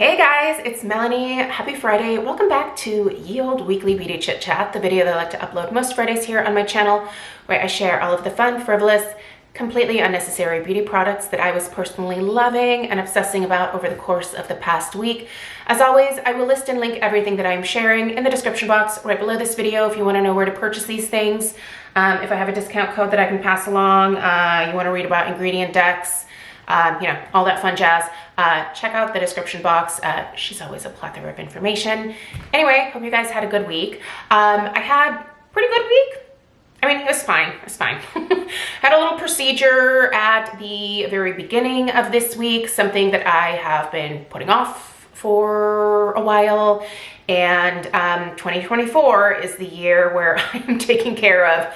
Hey guys, it's Melanie. Happy Friday. Welcome back to Ye Olde Weekly Beauty Chit Chat, the video that I like to upload most Fridays here on my channel, where I share all of the fun, frivolous, completely unnecessary beauty products that I was personally loving and obsessing about over the course of the past week. As always, I will list and link everything that I'm sharing in the description box right below this video if you want to know where to purchase these things. If I have a discount code that I can pass along, you want to read about ingredient decks, you know, all that fun jazz, check out the description box. She's always a plethora of information. Anyway, hope you guys had a good week. I had a pretty good week. I mean, it was fine. It was fine. Had a little procedure at the very beginning of this week, something that I have been putting off for a while. And 2024 is the year where I'm taking care of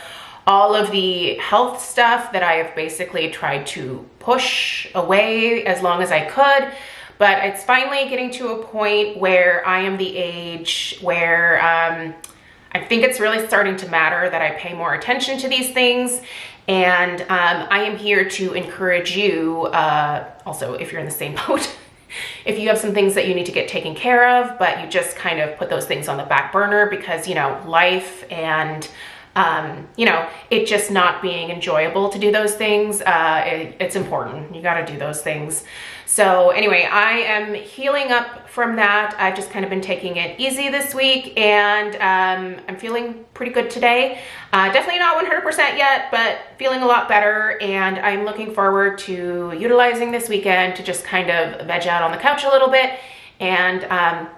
all of the health stuff that I have basically tried to push away as long as I could. But it's finally getting to a point where I am the age where I think it's really starting to matter that I pay more attention to these things. And I am here to encourage you, also if you're in the same boat, if you have some things that you need to get taken care of, but you just kind of put those things on the back burner because, you know, life and you know, it just not being enjoyable to do those things. It's important. You got to do those things. So anyway, I am healing up from that. I've just kind of been taking it easy this week, and I'm feeling pretty good today. Definitely not 100% yet, but feeling a lot better. And I'm looking forward to utilizing this weekend to just kind of veg out on the couch a little bit and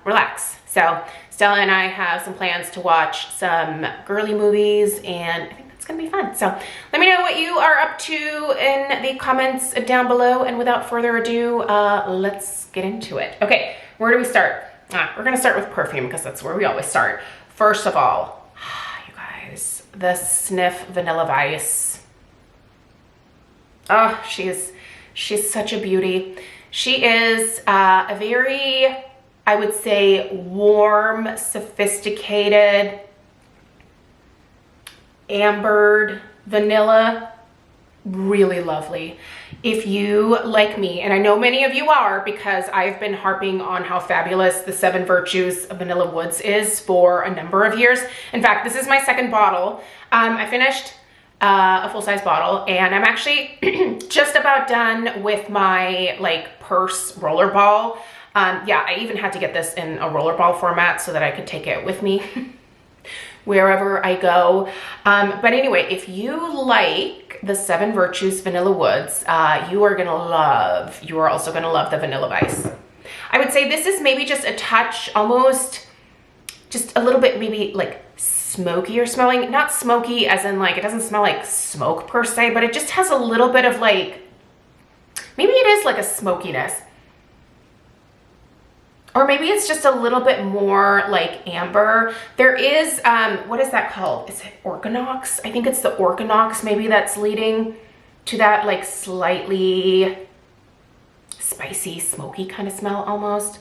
relax. So Stella and I have some plans to watch some girly movies, and I think that's gonna be fun. So let me know what you are up to in the comments down below. And without further ado, let's get into it. Okay, where do we start? We're gonna start with perfume because that's where we always start. First of all, you guys, the Snif Vanilla Vice. Oh, she's such a beauty. She is a very, I would say, warm, sophisticated, ambered vanilla. Really lovely. If you, like me, and I know many of you are because I've been harping on how fabulous the 7 Virtues of Vanilla Woods is for a number of years. In fact, this is my second bottle. I finished a full-size bottle, and I'm actually just about done with my like purse rollerball. Yeah, I even had to get this in a rollerball format so that I could take it with me wherever I go. But anyway, if you like the 7 Virtues Vanilla Woods, you are also gonna love the Vanilla Vice. I would say this is maybe just a touch, almost just a little bit maybe like smoky or smelling. Not smoky as in like, it doesn't smell like smoke per se, but it just has a little bit of like, maybe it is like a smokiness. Or maybe it's just a little bit more like amber. There is, what is that called? Is it Organox? I think it's the Organox maybe that's leading to that like slightly spicy, smoky kind of smell almost.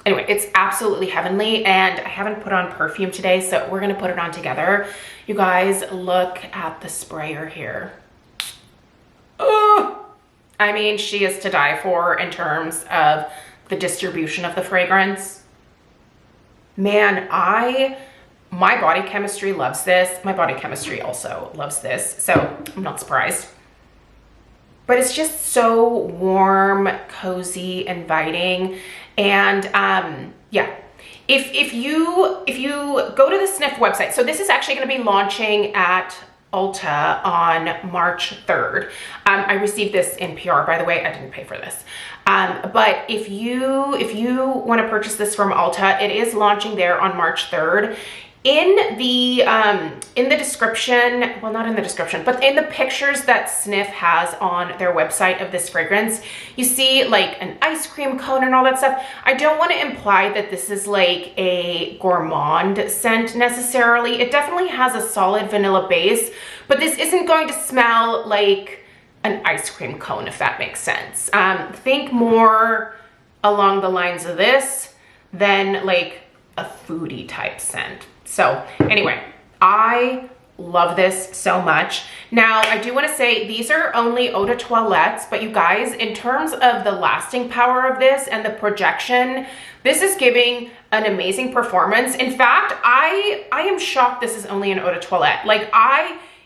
Anyway, it's absolutely heavenly, and I haven't put on perfume today, so we're gonna put it on together. You guys, look at the sprayer here. Oh, I mean, she is to die for in terms of the distribution of the fragrance. Man, my body chemistry loves this. My body chemistry also loves this, so I'm not surprised. But it's just so warm, cozy, inviting. And yeah, if you go to the Snif website, so this is actually gonna be launching at Ulta on March 3rd. I received this in PR, by the way. I didn't pay for this. But if you want to purchase this from Ulta, it is launching there on March 3rd. In the description, well, not in the description, but in the pictures that Snif has on their website of this fragrance, you see like an ice cream cone and all that stuff. I don't want to imply that this is like a gourmand scent necessarily. It definitely has a solid vanilla base, but this isn't going to smell like an ice cream cone, if that makes sense. Think more along the lines of this than like a foodie type scent. So anyway, I love this so much. Now, I do want to say these are only eau de toilettes, but you guys, in terms of the lasting power of this and the projection, this is giving an amazing performance. In fact, I am shocked this is only an eau de toilette. Like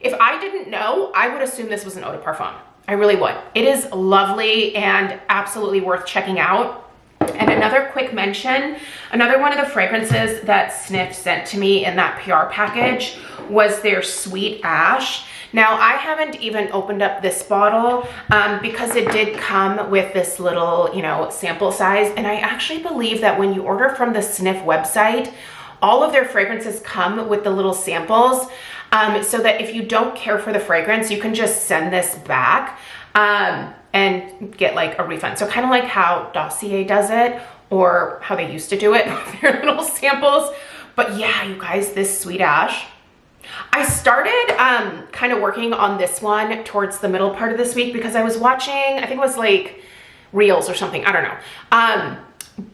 if I didn't know, I would assume this was an eau de parfum. I really would. It is lovely and absolutely worth checking out. And another quick mention, another one of the fragrances that Snif sent to me in that PR package was their Sweet Ash. Now, I haven't even opened up this bottle because it did come with this little, you know, sample size. And I actually believe that when you order from the Snif website, all of their fragrances come with the little samples so that if you don't care for the fragrance, you can just send this back and get like a refund. So kind of like how Dossier does it, or how they used to do it with their little samples. But yeah, you guys, this Sweet Ash, I started kind of working on this one towards the middle part of this week because I was watching, I think it was like Reels or something, I don't know.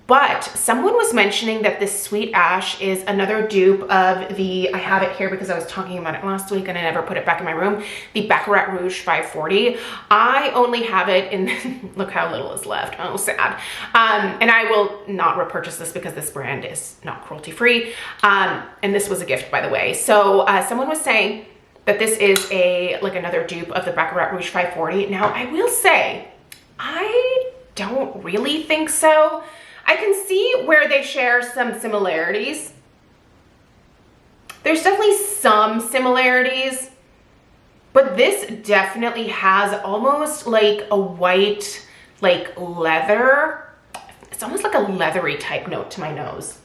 But someone was mentioning that this Sweet Ash is another dupe of the, I have it here because I was talking about it last week and I never put it back in my room, the Baccarat Rouge 540. I only have it in, look how little is left, oh sad. And I will not repurchase this because this brand is not cruelty free. And this was a gift, by the way. So someone was saying that this is like another dupe of the Baccarat Rouge 540. Now I will say, I don't really think so. I can see where they share some similarities. There's definitely some similarities, but this definitely has almost like a white, like leather. It's almost like a leathery type note to my nose.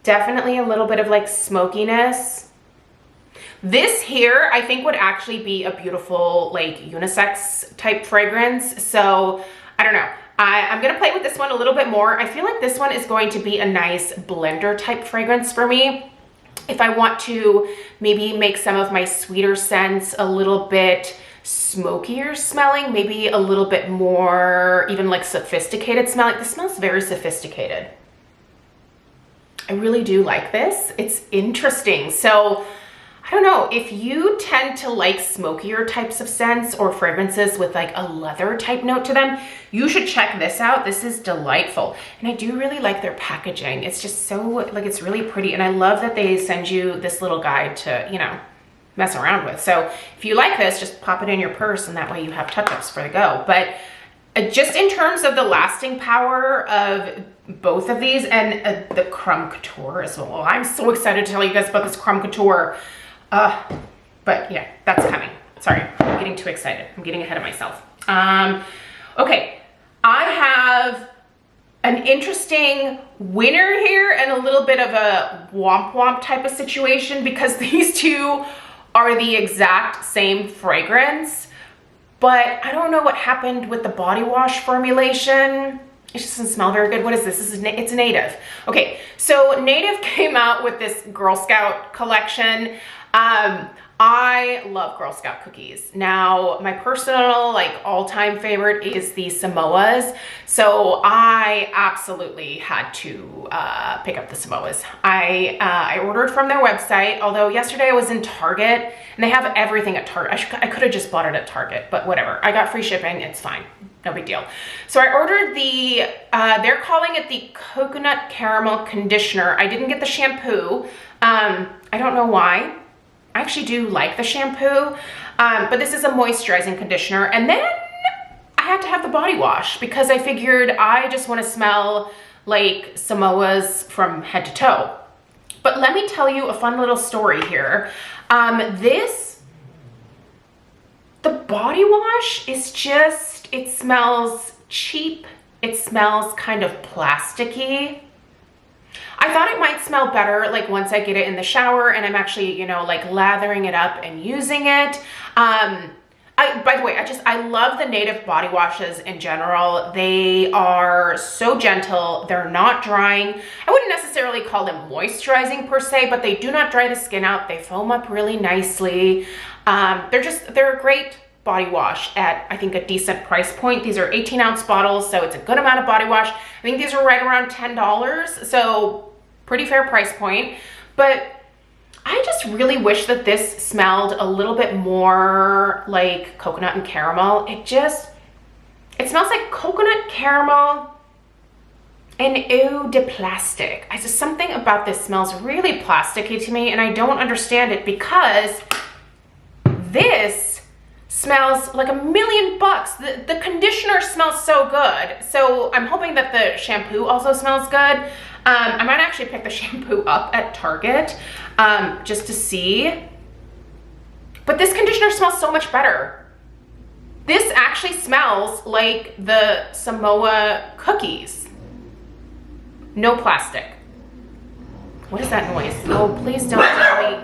Definitely a little bit of like smokiness. This here, I think would actually be a beautiful like unisex type fragrance. So I don't know. I'm gonna play with this one a little bit more. I feel like this one is going to be a nice blender type fragrance for me. If I want to maybe make some of my sweeter scents a little bit smokier smelling, maybe a little bit more even like sophisticated smelling. This smells very sophisticated. I really do like this. It's interesting. So I don't know, if you tend to like smokier types of scents or fragrances with like a leather type note to them, you should check this out. This is delightful. And I do really like their packaging. It's just so, like, it's really pretty. And I love that they send you this little guide to, you know, mess around with. So if you like this, just pop it in your purse and that way you have touch-ups for the go. But just in terms of the lasting power of both of these and the Crumb Couture as well. I'm so excited to tell you guys about this Crumb Couture. But yeah, that's coming. Sorry, I'm getting too excited. I'm getting ahead of myself. Okay, I have an interesting winner here and a little bit of a womp womp type of situation because these two are the exact same fragrance, but I don't know what happened with the body wash formulation. It just doesn't smell very good. What is this? It's Native. Okay, so Native came out with this Girl Scout collection. I love Girl Scout cookies. Now, my personal, like, all-time favorite is the Samoas. So I absolutely had to pick up the Samoas. I ordered from their website, although yesterday I was in Target, and they have everything at Target. I could have just bought it at Target, but whatever. I got free shipping. It's fine. No big deal. So I ordered the, they're calling it the Coconut Caramel Conditioner. I didn't get the shampoo. I don't know why. I actually do like the shampoo, but this is a moisturizing conditioner. And then I had to have the body wash because I figured I just want to smell like Samoas from head to toe. But let me tell you a fun little story here. The body wash is just, it smells cheap. It smells kind of plasticky. I thought it might smell better like once I get it in the shower and I'm actually, you know, like lathering it up and using it. By the way, I love the Native body washes in general. They are so gentle. They're not drying. I wouldn't necessarily call them moisturizing per se, but they do not dry the skin out. They foam up really nicely. They're a great body wash at, I think, a decent price point. These are 18-ounce bottles, so it's a good amount of body wash. I think these are right around $10, so pretty fair price point. But I just really wish that this smelled a little bit more like coconut and caramel. It smells like coconut, caramel, and eau de plastic. Something about this smells really plasticky to me, and I don't understand it because this smells like $1,000,000. The conditioner smells so good. So I'm hoping that the shampoo also smells good. I might actually pick the shampoo up at Target just to see. But this conditioner smells so much better. This actually smells like the Samoa cookies. No plastic. What is that noise? Oh, please don't tell me.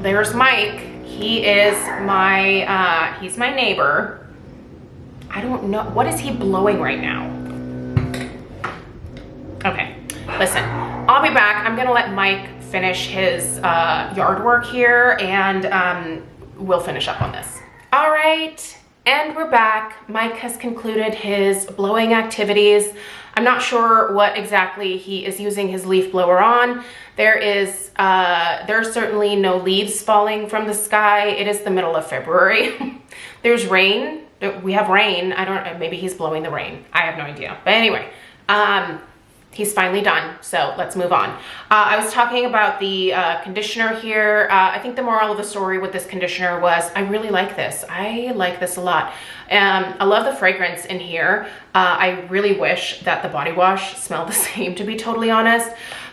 There's Mike. He is he's my neighbor. I don't know, what is he blowing right now? Okay, listen, I'll be back. I'm gonna let Mike finish his yard work here, and we'll finish up on this. All right, and we're back. Mike has concluded his blowing activities. I'm not sure what exactly he is using his leaf blower on. There's certainly no leaves falling from the sky. It is the middle of February. There's rain. We have rain. I don't, maybe he's blowing the rain. I have no idea. But anyway, he's finally done. So let's move on. I was talking about the conditioner here. I think the moral of the story with this conditioner was I really like this. I like this a lot. I love the fragrance in here. I really wish that the body wash smelled the same, to be totally honest.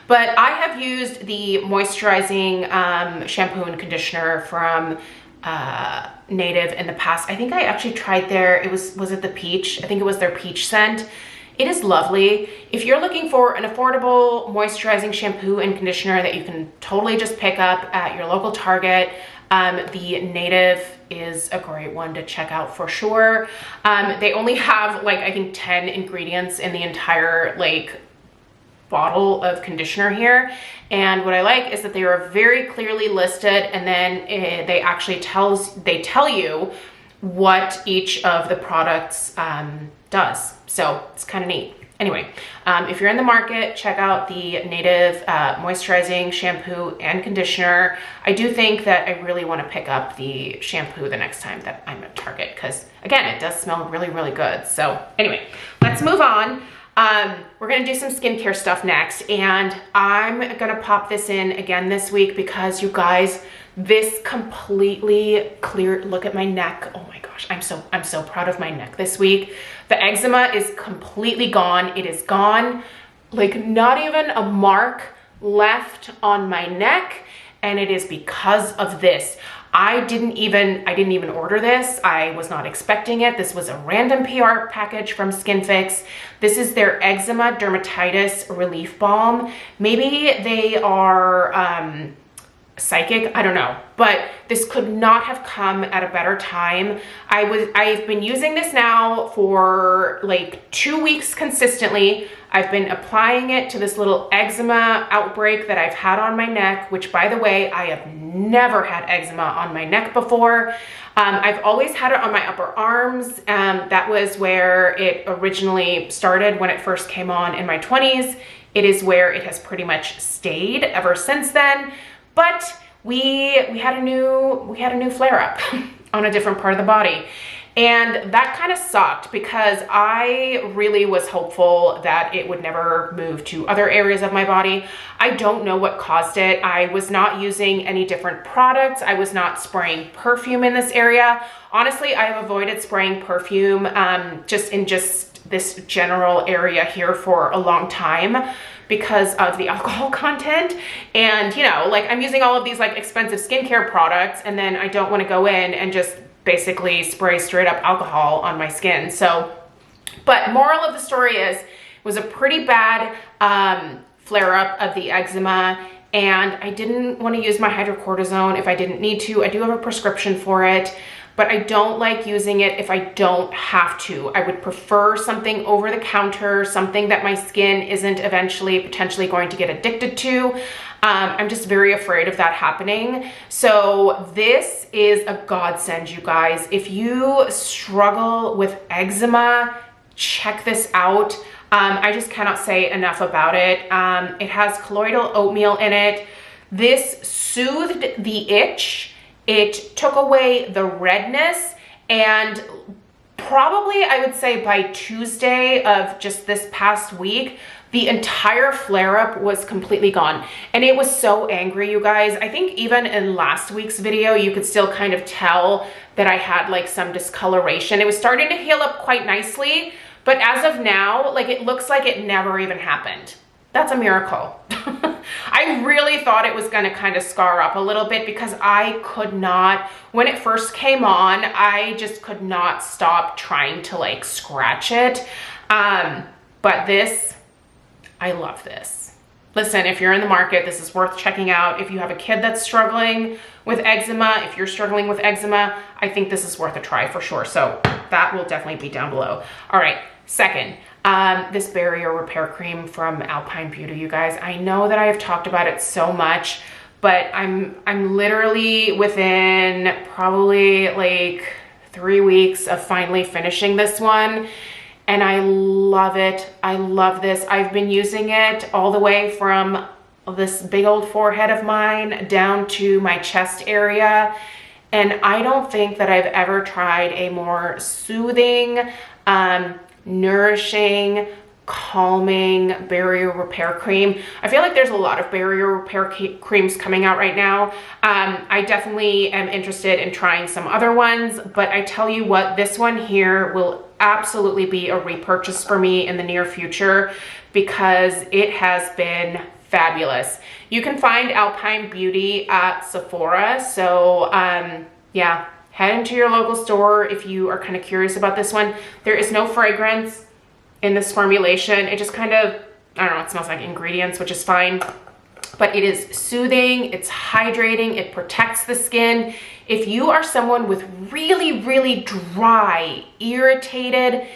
But I have used the moisturizing shampoo and conditioner from Native in the past. I think I actually tried was it the peach? I think it was their peach scent. It is lovely. If you're looking for an affordable moisturizing shampoo and conditioner that you can totally just pick up at your local Target, the Native is a great one to check out for sure. They only have like, I think 10 ingredients in the entire like bottle of conditioner here, and what I like is that they are very clearly listed, and then they actually tell you what each of the products does, so it's kind of neat. Anyway, if you're in the market, check out the Native moisturizing shampoo and conditioner. I do think that I really want to pick up the shampoo the next time that I'm at Target, because again, it does smell really, really good. So anyway, let's move on. We're gonna do some skincare stuff next, and I'm gonna pop this in again this week because you guys, this completely cleared. Look at my neck. Oh my gosh, I'm so proud of my neck this week. The eczema is completely gone. It is gone, like not even a mark left on my neck, and it is because of this. I didn't even order this. I was not expecting it. This was a random PR package from SkinFix. This is their eczema dermatitis relief balm. Maybe they are psychic, I don't know, but this could not have come at a better time. I've been using this now for like 2 weeks consistently. I've been applying it to this little eczema outbreak that I've had on my neck, which by the way, I have never had eczema on my neck before. I've always had it on my upper arms. That was where it originally started when it first came on in my 20s. It is where it has pretty much stayed ever since then. But we had a new flare up on a different part of the body. And that kind of sucked because I really was hopeful that it would never move to other areas of my body. I don't know what caused it. I was not using any different products. I was not spraying perfume in this area. Honestly, I have avoided spraying perfume just this general area here for a long time because of the alcohol content. And you know, like I'm using all of these like expensive skincare products, and then I don't want to go in and just basically spray straight up alcohol on my skin. So, but moral of the story is, it was a pretty bad flare up of the eczema, and I didn't want to use my hydrocortisone if I didn't need to. I do have a prescription for it, but I don't like using it if I don't have to. I would prefer something over the counter, something that my skin isn't eventually potentially going to get addicted to. I'm just very afraid of that happening. So this is a godsend, you guys. If you struggle with eczema, check this out. I just cannot say enough about it. It has colloidal oatmeal in it. This soothed the itch. It took away the redness, and probably I would say by Tuesday of just this past week, the entire flare-up was completely gone. And it was so angry, you guys. I think even in last week's video, you could still kind of tell that I had like some discoloration. It was starting to heal up quite nicely, but as of now, like it looks like it never even happened. That's a miracle. I really thought it was gonna kind of scar up a little bit because I could not, when it first came on, I just could not stop trying to like scratch it. But this, I love this. Listen, if you're in the market, this is worth checking out. If you have a kid that's struggling with eczema, if you're struggling with eczema, I think this is worth a try for sure. So that will definitely be down below. All right, second, this barrier repair cream from Alpine Beauty, you guys. I know that I have talked about it so much, but I'm literally within probably like 3 weeks of finally finishing this one. And I love it. I love this. I've been using it all the way from this big old forehead of mine down to my chest area. And I don't think that I've ever tried a more soothing, nourishing, calming barrier repair cream. I feel like there's a lot of barrier repair creams coming out right now. I definitely am interested in trying some other ones, but I tell you what, this one here will absolutely be a repurchase for me in the near future because it has been fabulous. You can find Alpine Beauty at Sephora, so yeah, head into your local store if you are kind of curious about this one. There is no fragrance in this formulation. It just kind of, I don't know, it smells like ingredients, which is fine, but it is soothing, it's hydrating, it protects the skin. If you are someone with really, really dry, irritated,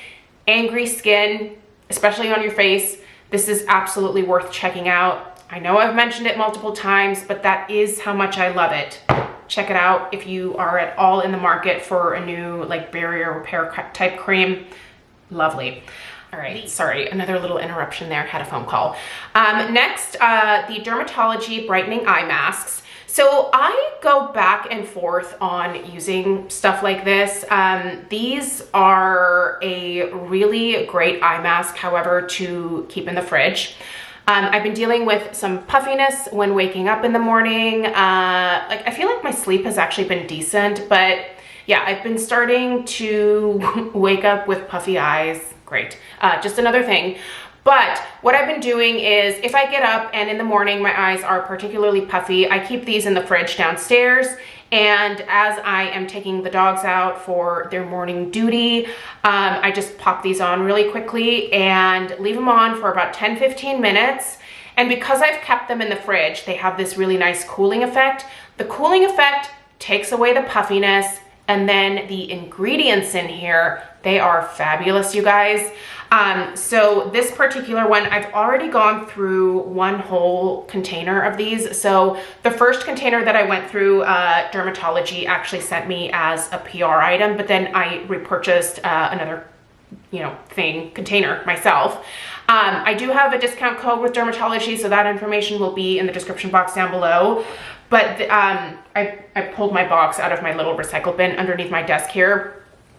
angry skin, especially on your face, this is absolutely worth checking out. I know I've mentioned it multiple times, but that is how much I love it. Check it out if you are at all in the market for a new like barrier repair type cream. Lovely. All right, sorry, another little interruption there, had a phone call. Next, the Dermatology Brightening Eye Masks. So I go back and forth on using stuff like this. These are a really great eye mask, however, to keep in the fridge. I've been dealing with some puffiness when waking up in the morning. Like I feel like my sleep has actually been decent, but yeah, I've been starting to wake up with puffy eyes. Great, just another thing. But what I've been doing is if I get up and in the morning my eyes are particularly puffy, I keep these in the fridge downstairs. And as I am taking the dogs out for their morning duty, I just pop these on really quickly and leave them on for about 10-15 minutes. And because I've kept them in the fridge, they have this really nice cooling effect. The cooling effect takes away the puffiness, and then the ingredients in here, they are fabulous, you guys. So this particular one, I've already gone through one whole container of these. So the first container that I went through, Dermatology actually sent me as a PR item, but then I repurchased another, container myself. I do have a discount code with Dermatology, so that information will be in the description box down below. But I pulled my box out of my little recycle bin underneath my desk here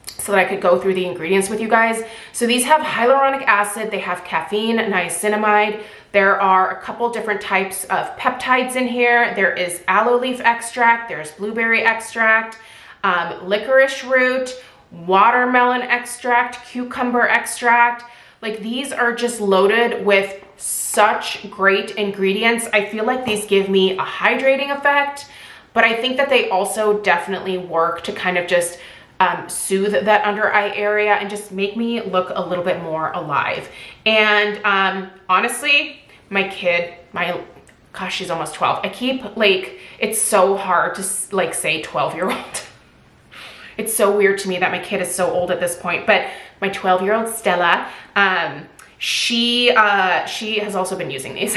so that I could go through the ingredients with you guys. So these have hyaluronic acid, they have caffeine, niacinamide. There are a couple different types of peptides in here. There is aloe leaf extract, there's blueberry extract, licorice root, watermelon extract, cucumber extract. Like these are just loaded with such great ingredients. I feel like these give me a hydrating effect, but I think that they also definitely work to kind of just soothe that under eye area and just make me look a little bit more alive. And honestly, my kid, gosh, she's almost 12. I keep like, it's so hard to like say 12-year-old. It's so weird to me that my kid is so old at this point, but my 12-year-old Stella, she has also been using these.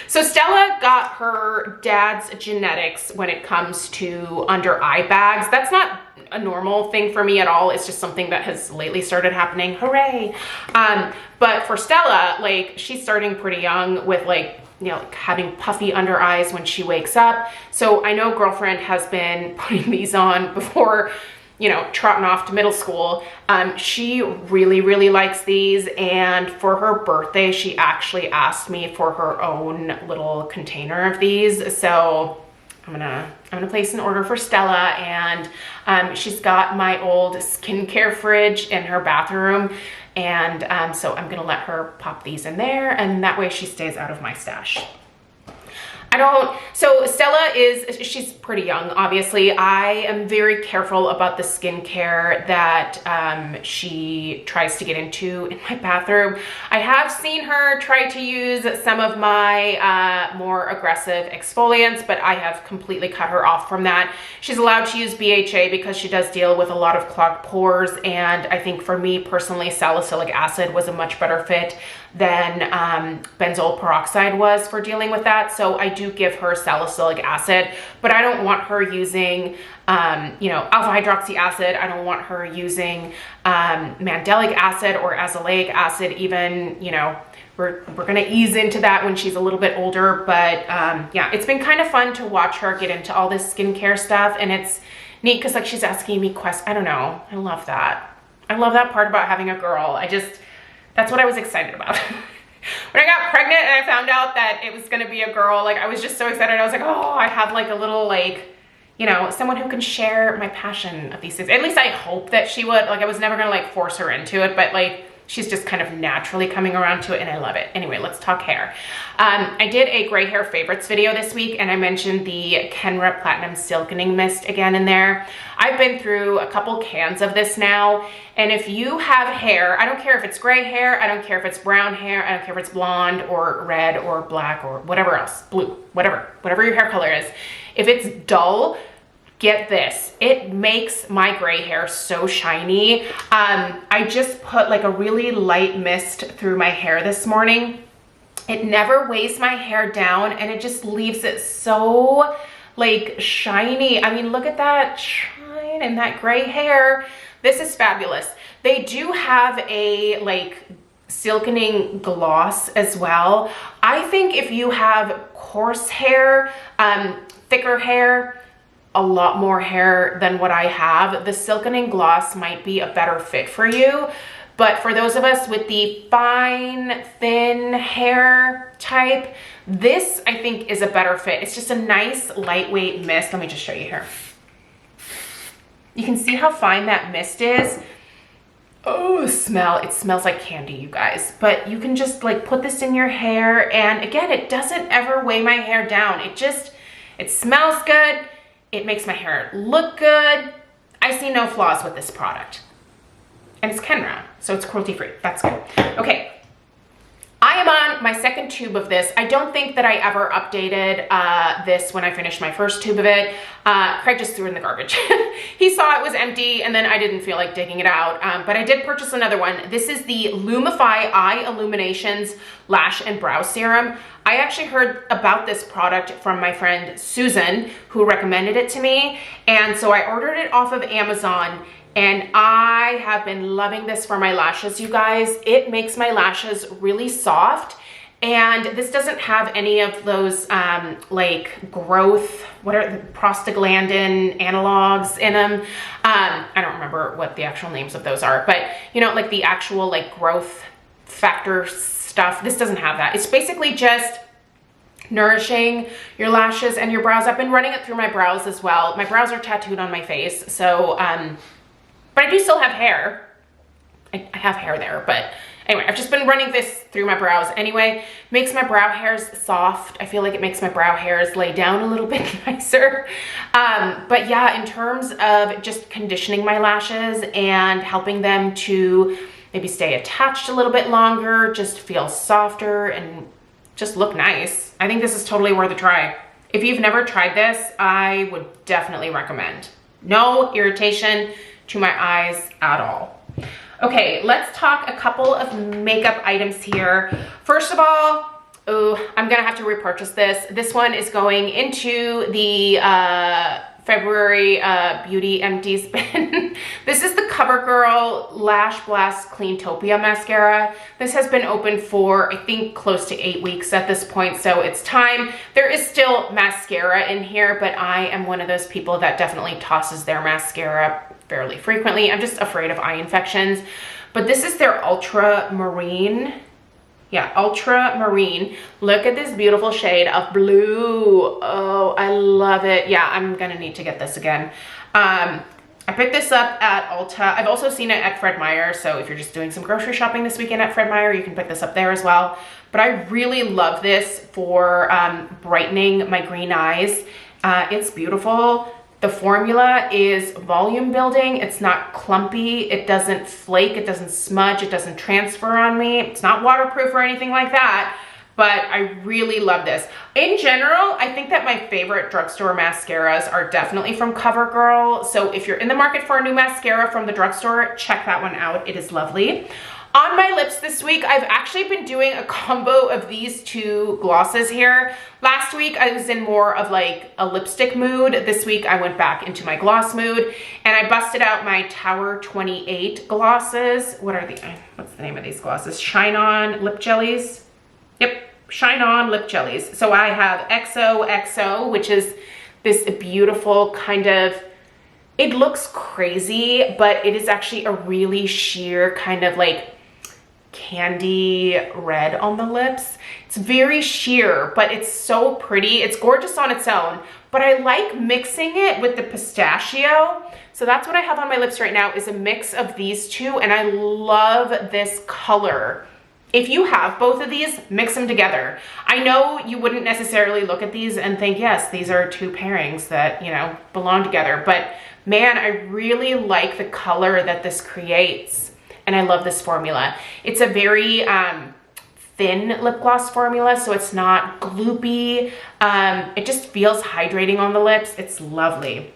So Stella got her dad's genetics when it comes to under eye bags. That's not a normal thing for me at all. It's just something that has lately started happening. Hooray. But for Stella, like, she's starting pretty young with like, you know, like having puffy under eyes when she wakes up. So I know girlfriend has been putting these on before, you know, trotting off to middle school. She really, really likes these. And for her birthday, she actually asked me for her own little container of these. So I'm gonna place an order for Stella, and she's got my old skincare fridge in her bathroom. And so I'm gonna let her pop these in there, and that way she stays out of my stash. So Stella she's pretty young, obviously. I am very careful about the skincare that she tries to get into in my bathroom. I have seen her try to use some of my more aggressive exfoliants, but I have completely cut her off from that. She's allowed to use BHA because she does deal with a lot of clogged pores, and I think for me personally, salicylic acid was a much better fit than benzoyl peroxide was for dealing with that. So I do give her salicylic acid, but I don't want her using, you know, alpha hydroxy acid. I don't want her using mandelic acid or azelaic acid even. You know, we're gonna ease into that when she's a little bit older, but yeah, it's been kind of fun to watch her get into all this skincare stuff, and it's neat because like she's asking me questions. I don't know, I love that. I love that part about having a girl. That's what I was excited about. When I got pregnant and I found out that it was gonna be a girl, like I was just so excited. I was like, oh, I have like a little, like, you know, someone who can share my passion of these things. At least I hope that she would. Like, I was never gonna like force her into it, but like she's just kind of naturally coming around to it, and I love it. Anyway, let's talk hair. I did a gray hair favorites video this week, and I mentioned the Kenra Platinum Silkening Mist again in there. I've been through a couple cans of this now, and if you have hair, I don't care if it's gray hair, I don't care if it's brown hair, I don't care if it's blonde or red or black or whatever else, blue, whatever your hair color is. If it's dull, get this. It makes my gray hair so shiny. I just put like a really light mist through my hair this morning. It never weighs my hair down, and it just leaves it so like shiny. I mean, look at that shine and that gray hair. This is fabulous. They do have a like silkening gloss as well. I think if you have coarse hair, thicker hair, a lot more hair than what I have, the silkening gloss might be a better fit for you. But for those of us with the fine, thin hair type, this I think is a better fit. It's just a nice lightweight mist. Let me just show you here. You can see how fine that mist is. Oh, smell. It smells like candy, you guys. But you can just like put this in your hair, and again, it doesn't ever weigh my hair down. It smells good. It makes my hair look good. I see no flaws with this product. And it's Kenra, so it's cruelty-free. That's good. Okay, I am on my second tube of this. I don't think that I ever updated this when I finished my first tube of it. Craig just threw it in the garbage. He saw it was empty, and then I didn't feel like digging it out, but I did purchase another one. This is the Lumify Eye Illuminations Lash and Brow Serum. I actually heard about this product from my friend Susan, who recommended it to me, and so I ordered it off of Amazon, and I have been loving this for my lashes, you guys. It makes my lashes really soft, and this doesn't have any of those like growth, what are the prostaglandin analogs in them. I don't remember what the actual names of those are, but you know, like the actual like growth factor stuff. This doesn't have that. It's basically just nourishing your lashes and your brows. I've been running it through my brows as well. My brows are tattooed on my face, so but I do still have hair. I have hair there, but anyway, I've just been running this through my brows. Anyway, makes my brow hairs soft. I feel like it makes my brow hairs lay down a little bit nicer. But yeah, in terms of just conditioning my lashes and helping them to maybe stay attached a little bit longer, just feel softer and just look nice, I think this is totally worth a try. If you've never tried this, I would definitely recommend. No irritation to my eyes at all. Okay, let's talk a couple of makeup items here. First of all, I'm gonna have to repurchase this. This one is going into the February beauty empty spin. This is the CoverGirl Lash Blast Cleantopia mascara. This has been open for, I think, close to 8 weeks at this point, so it's time. There is still mascara in here, but I am one of those people that definitely tosses their mascara fairly frequently. I'm just afraid of eye infections. But this is their Ultramarine. Yeah, Ultramarine. Look at this beautiful shade of blue. Oh, I love it. Yeah, I'm gonna need to get this again. I picked this up at Ulta. I've also seen it at Fred Meyer, so if you're just doing some grocery shopping this weekend at Fred Meyer, you can pick this up there as well. But I really love this for brightening my green eyes. It's beautiful. The formula is volume building. It's not clumpy. It doesn't flake. It doesn't smudge. It doesn't transfer on me. It's not waterproof or anything like that, but I really love this. In general, I think that my favorite drugstore mascaras are definitely from CoverGirl. So if you're in the market for a new mascara from the drugstore, check that one out. It is lovely. On my lips this week, I've actually been doing a combo of these two glosses here. Last week, I was in more of like a lipstick mood. This week, I went back into my gloss mood, and I busted out my Tower 28 glosses. What's the name of these glosses? Shine On Lip Jellies. Yep, Shine On Lip Jellies. So I have XOXO, which is this beautiful kind of, it looks crazy, but it is actually a really sheer kind of like candy red on the lips. It's very sheer, but it's so pretty. It's gorgeous on its own, but I like mixing it with the pistachio. So that's what I have on my lips right now, is a mix of these two, and I love this color. If you have both of these, mix them together. I know you wouldn't necessarily look at these and think, yes, these are two pairings that, you know, belong together, but man, I really like the color that this creates. And I love this formula. It's a very thin lip gloss formula, so it's not gloopy. It just feels hydrating on the lips. It's lovely.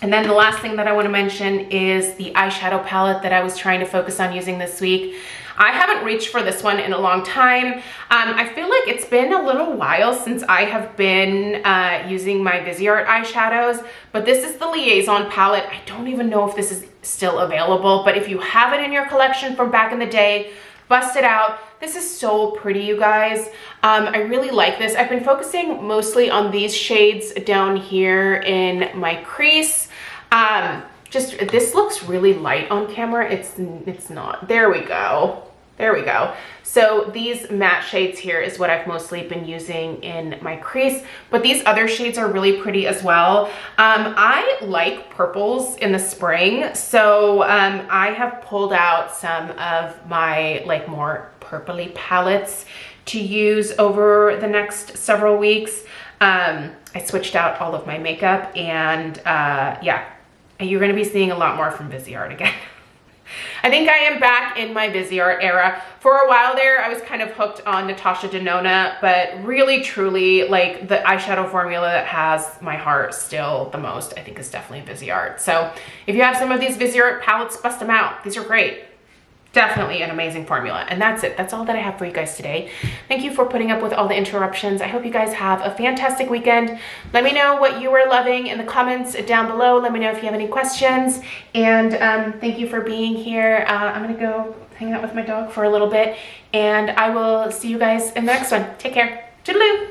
And then the last thing that I want to mention is the eyeshadow palette that I was trying to focus on using this week. I haven't reached for this one in a long time. I feel like it's been a little while since I have been using my Viseart eyeshadows, but this is the Liaison palette. I don't even know if this is still available, but if you have it in your collection from back in the day, bust it out. This is so pretty, you guys. I really like this. I've been focusing mostly on these shades down here in my crease. This looks really light on camera. It's not. There we go. There we go. So these matte shades here is what I've mostly been using in my crease, but these other shades are really pretty as well. I like purples in the spring, so I have pulled out some of my like more purpley palettes to use over the next several weeks. I switched out all of my makeup, and yeah, you're gonna be seeing a lot more from Viseart again. I think I am back in my Viseart era. For a while there, I was kind of hooked on Natasha Denona, but really, truly, like the eyeshadow formula that has my heart still the most, I think, is definitely Viseart. So if you have some of these Viseart palettes, bust them out. These are great. Definitely an amazing formula. And that's it. That's all that I have for you guys today. Thank you for putting up with all the interruptions. I hope you guys have a fantastic weekend. Let me know what you are loving in the comments down below. Let me know if you have any questions. And thank you for being here. I'm going to go hang out with my dog for a little bit. And I will see you guys in the next one. Take care. Toodaloo.